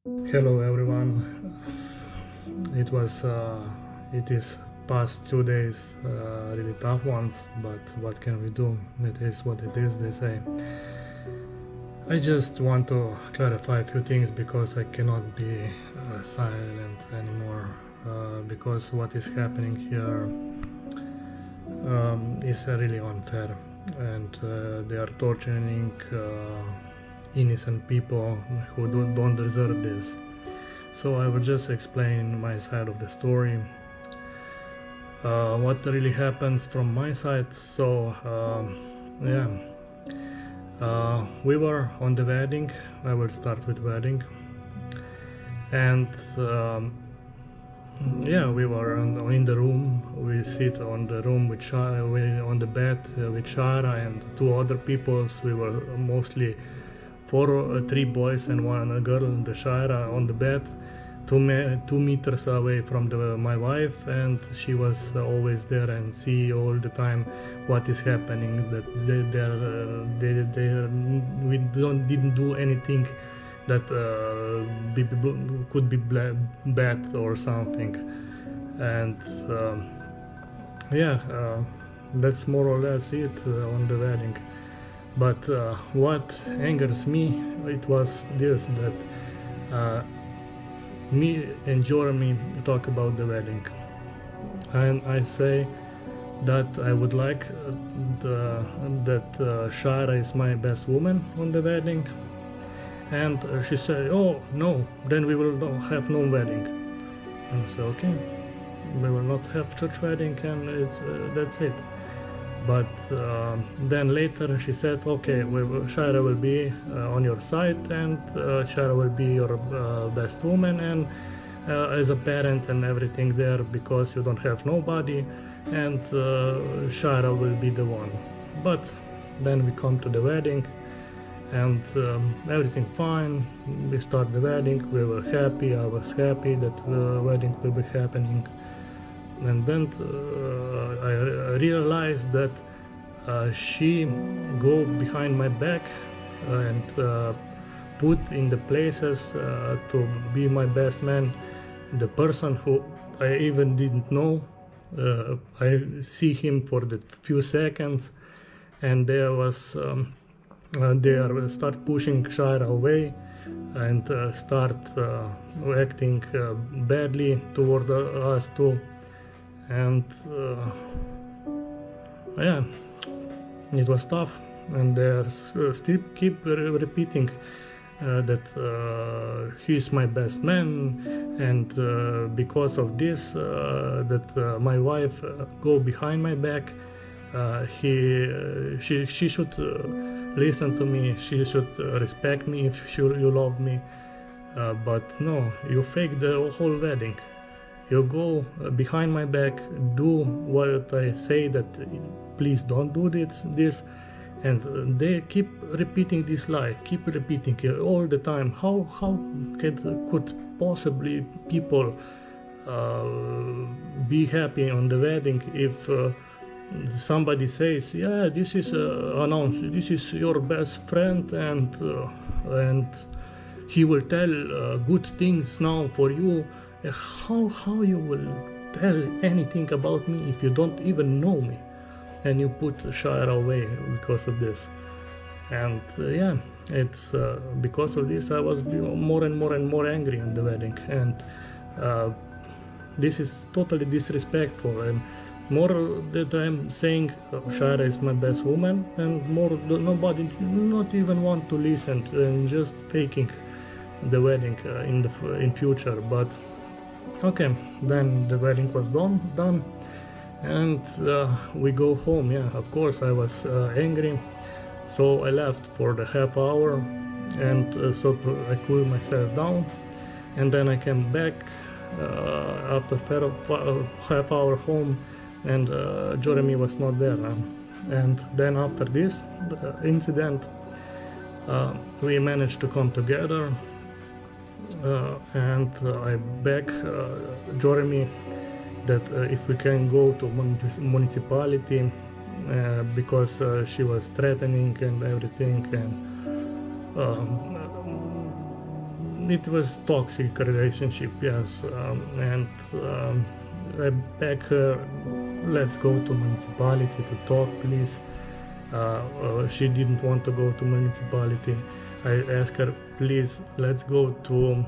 Hello everyone. It is past 2 days, really tough ones, but what can we do? It is what it is, they say. I just want to clarify a few things because I cannot be silent anymore, because what is happening here is really unfair, and they are torturing innocent people who don't deserve this. So I will just explain my side of the story, what really happens from my side. So yeah, we were on the wedding. I will start with wedding, and yeah, we were in the room. We sit on the room with Shara, on the bed with Shara and two other people. We were mostly three boys and one girl, the Shara, on the bed, 2 meters away from my wife, and she was always there and see all the time what is happening. That we didn't do anything that could be bad or something, and yeah, that's more or less it on the wedding. But what angers me, it was this, that me and Jeremy talk about the wedding, and I say that I would like that Shara is my best woman on the wedding, and she said, "Oh no, then we will not have no wedding." And I said, "Okay, we will not have church wedding, and that's it." But then later she said, "Okay, Shara will be on your side, and Shara will be your best woman, and as a parent and everything there, because you don't have nobody, and Shara will be the one." But then we come to the wedding, and everything fine. We start the wedding. We were happy. I was happy that the wedding will be happening. And then I realized that she go behind my back and put in the places to be my best man the person who I even didn't know. I see him for the few seconds, and there was they start pushing Shara away and start acting badly toward us too. And yeah, it was tough, and they still keep repeating that he's my best man, and because of this, that my wife go behind my back. She should listen to me. She should respect me if you love me. But no, you fake the whole wedding. You go behind my back, do what I say, that please don't do this, and they keep repeating this lie, keep repeating it all the time. How could possibly people be happy on the wedding if somebody says, "Yeah, this is announced, this is your best friend, and he will tell good things now for you." How you will tell anything about me if you don't even know me? And you put Shara away because of this. And yeah, it's because of this I was more and more angry in the wedding, and this is totally disrespectful. And more that I'm saying Shara is my best woman, and more nobody not even want to listen and just faking the wedding in future. But okay, then the wedding was done, and we go home. Yeah, of course I was angry, so I left for the half hour, and so I cool myself down, and then I came back after half hour home, and Jeremy was not there. And then after this incident, we managed to come together. And I beg Jeremy that if we can go to municipality, because she was threatening and everything, and it was toxic relationship, yes, and I begged her, let's go to municipality to talk, please. She didn't want to go to municipality. I asked her, please, let's go to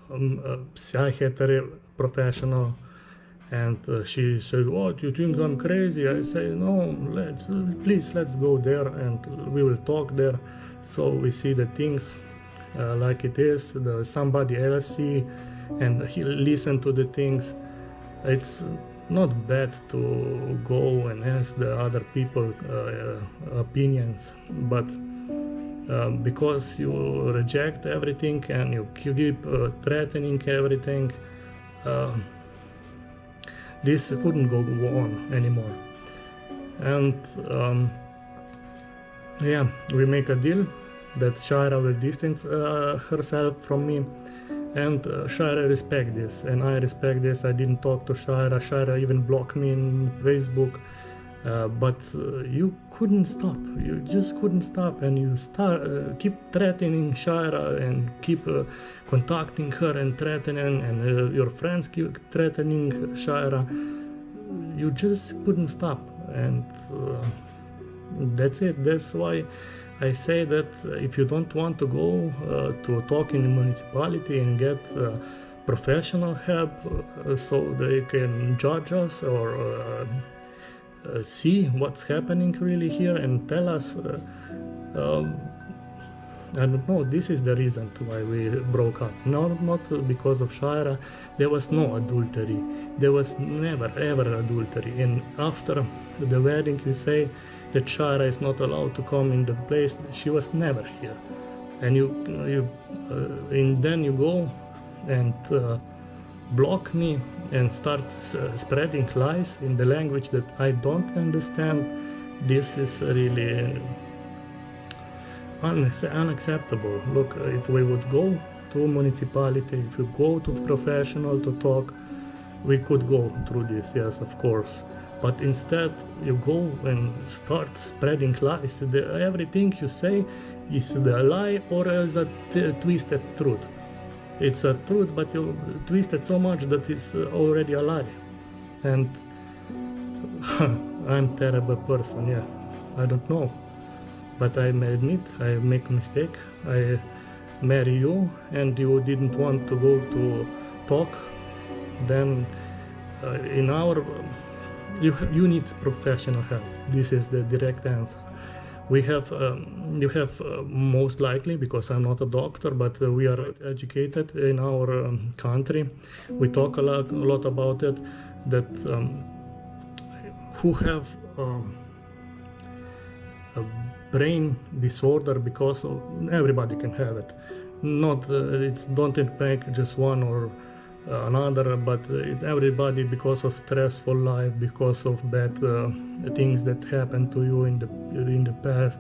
a psychiatry professional. And she said, what, you think I'm crazy? I say, no, let's go there and we will talk there. So we see the things like it is, somebody else see, and he listen to the things. It's not bad to go and ask the other people opinions, but because you reject everything and you keep threatening everything, this couldn't go on anymore. And yeah, we make a deal that Shaira will distance herself from me, and Shaira respect this, and I respect this. I didn't talk to Shaira. Shaira even blocked me in Facebook, but you couldn't stop. You just couldn't stop, and you keep threatening Shaira and keep contacting her and threatening, and your friends keep threatening Shaira. You just couldn't stop, and that's it. That's why I say that if you don't want to go to talk in the municipality and get professional help so they can judge us or see what's happening really here and tell us, I don't know, this is the reason why we broke up. Not because of Shaira. There was no adultery. There was never ever adultery. And after the wedding you say that Shaira is not allowed to come in the place. She was never here. And then you go and block me and start spreading lies in the language that I don't understand. This is really unacceptable. Look, if we would go to municipality, if we go to professional to talk, we could go through this, yes, of course. But instead, you go and start spreading lies. Everything you say is the lie or is a twisted truth. It's a truth, but you twist it so much that it's already a lie. And I'm a terrible person, yeah. I don't know. But I admit I make a mistake. I marry you and you didn't want to go to talk. Then you need professional help. This is the direct answer. You have most likely, because I'm not a doctor, but we are educated in our country. We talk a lot about it, that who have a brain disorder, because everybody can have it. Don't impact just one or another, but everybody, because of stressful life, because of bad things that happened to you in the past,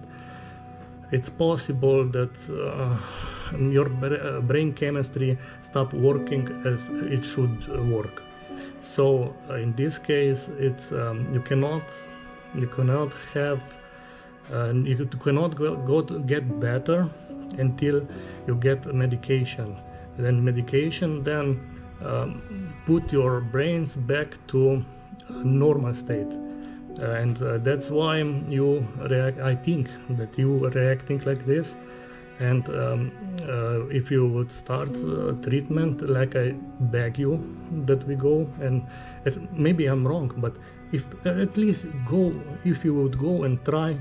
it's possible that your brain chemistry stop working as it should work. So in this case, it's you cannot go to get better until you get medication. Then medication put your brains back to normal state, and that's why you react. I think that you are reacting like this, and if you would start treatment, like I beg you that we go, and maybe I'm wrong, but if at least go, if you would go and try,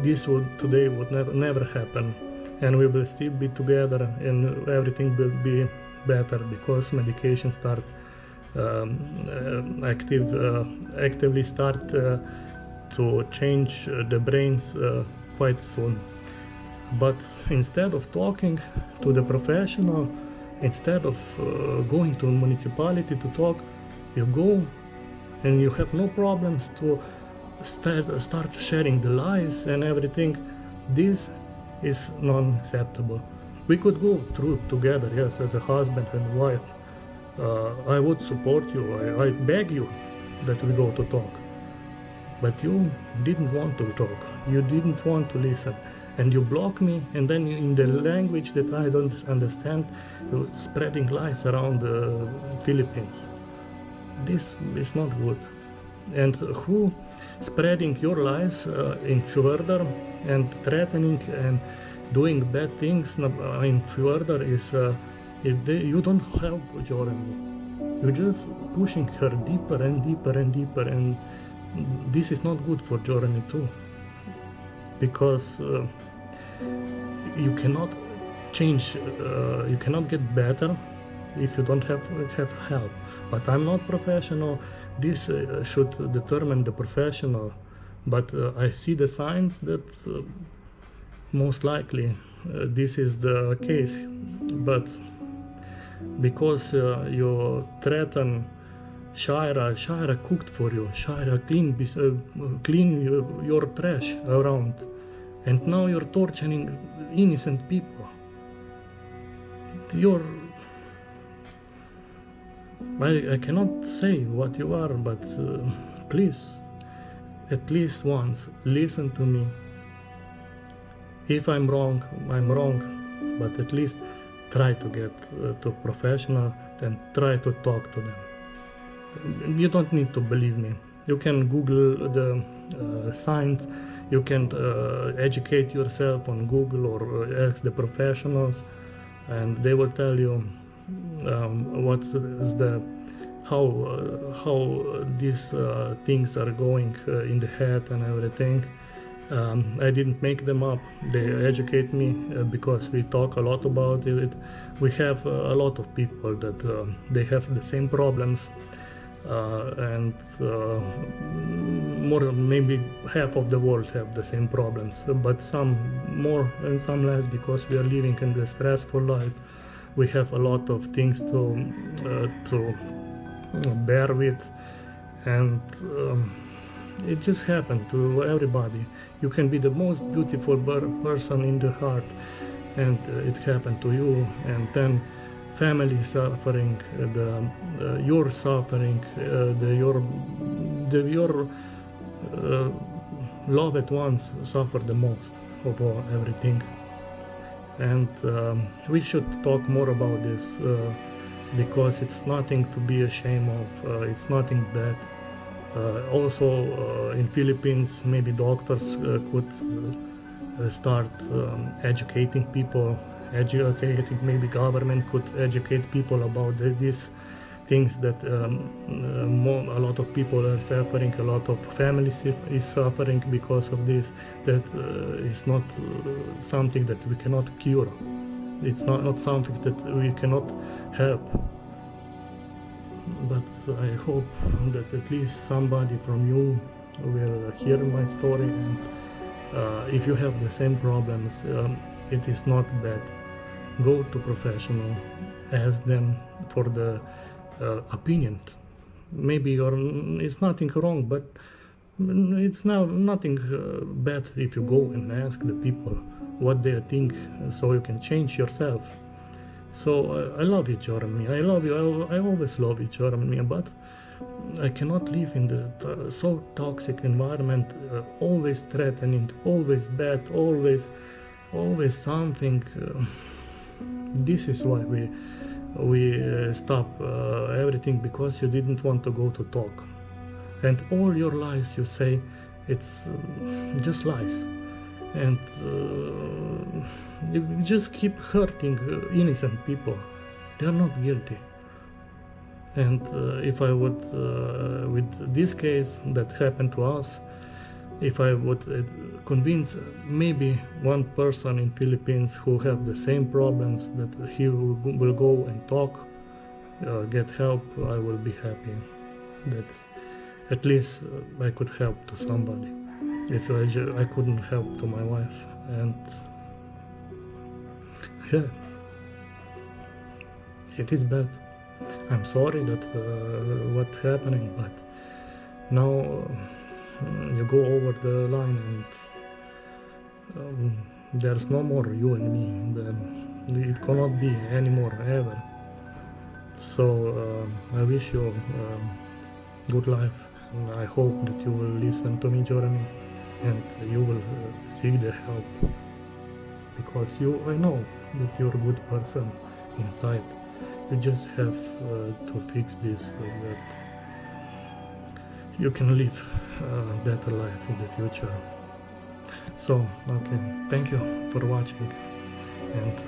this today would never happen, and we will still be together, and everything will be better, because medication start actively start to change the brains quite soon. But instead of talking to the professional, instead of going to a municipality to talk, you go and you have no problems to start sharing the lies and everything. This is non-acceptable. We could go through together, yes, as a husband and wife. I would support you. I beg you that we go to talk. But you didn't want to talk. You didn't want to listen. and you block me, and then in the language that I don't understand, you're spreading lies around the Philippines. This is not good. And who spreading your lies in further and threatening and doing bad things in further is you don't help Jeremy. You're just pushing her deeper and deeper and deeper, and this is not good for Jeremy too, because you cannot change, you cannot get better if you don't have help. But I'm not professional. This should determine the professional, but I see the signs that most likely this is the case. But because you threaten Shaira cooked for you, Shaira clean your trash around, and now you're torturing innocent people. I cannot say what you are, but please, at least once, listen to me. If I'm wrong, I'm wrong, but at least try to get to a professional and try to talk to them. You don't need to believe me. You can Google the signs, you can educate yourself on Google or ask the professionals, and they will tell you what is how these things are going in the head and everything. I didn't make them up. They educate me because we talk a lot about it. We have a lot of people that they have the same problems, and more, maybe half of the world have the same problems, but some more and some less, because we are living in the stressful life. We have a lot of things to bear with, and it just happened to everybody. You can be the most beautiful person in the heart, and it happened to you, and then family suffering, your suffering, your loved ones suffer the most of everything. And we should talk more about this because it's nothing to be ashamed of. It's nothing bad. Also in Philippines, maybe doctors could start educating people, maybe government could educate people about these things that a lot of people are suffering, a lot of families is suffering because of this. That is not something that we cannot cure. It's not something that we cannot help. But I hope that at least somebody from you will hear my story, and if you have the same problems, it is not bad. Go to professional, ask them for the opinion. Maybe it's nothing wrong, but it's now nothing bad if you go and ask the people what they think, so you can change yourself. So I love you, Jeremy. I love you. I always love you, Jeremy. But I cannot live in the so toxic environment, always threatening, always bad, always something. This is why we stop everything, because you didn't want to go to talk, and all your lies you say, it's just lies, and you just keep hurting innocent people. They are not guilty. And if I would, with this case that happened to us, if I would convince maybe one person in Philippines who have the same problems, that he will go and talk, get help, I will be happy. That at least I could help to somebody. If I couldn't help to my wife, and yeah, it is bad. I'm sorry that what's happening, but now you go over the line, and there's no more you and me. It cannot be anymore ever. So I wish you good life, and I hope that you will listen to me, Jeremy, and you will seek the help because I know that you're a good person inside. You just have to fix this so that you can live a better life in the future. So, okay, thank you for watching, and